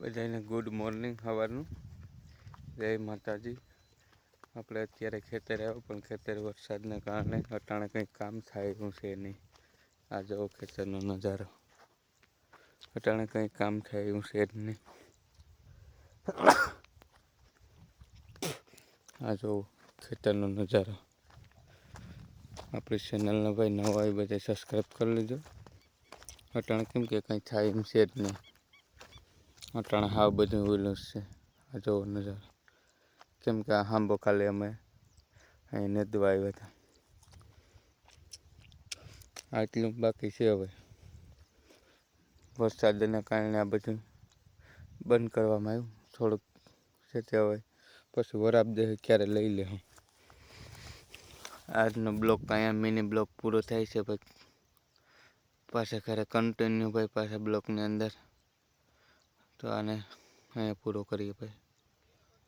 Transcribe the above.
બધાને good morning સવારનું જય માતાજી। આપણે અત્યારે ખેતરે આવ્યો પણ ખેતરે વરસાદને કારણે અટાણે કંઈ કામ થાય એવું છે નહીં। આ જુઓ ખેતરનો નજારો, અટાણે કંઈ કામ થાય એવું છે જ નહીં। આ જુઓ ખેતરનો નજારો। આપણી ચેનલને ભાઈ નવા હોય બધા સબસ્ક્રાઈબ કરી લેજો। અટાણે કેમ કે કંઈ થાય એમ છે જ નહીં, અટાણે હાવ બધું ઓલું છે। આ જોવો નજારો, કેમ કે આ હાંભો ખાલી અમે અહીં નદવા આવ્યા હતા। આટલું બાકી છે, હવે વરસાદના કારણે આ બધું બંધ કરવામાં આવ્યું થોડુંક છે તે હવે પછી વરાપ દે ક્યારે લઈ લે। આજનો બ્લોક અહીંયા મિની બ્લોક પૂરો થાય છે, પછી પાછા ખરે કન્ટિન્યુ ભાઈ પાછા બ્લોકની અંદર, તો આને અહીંયા પૂરો કરીએ ભાઈ।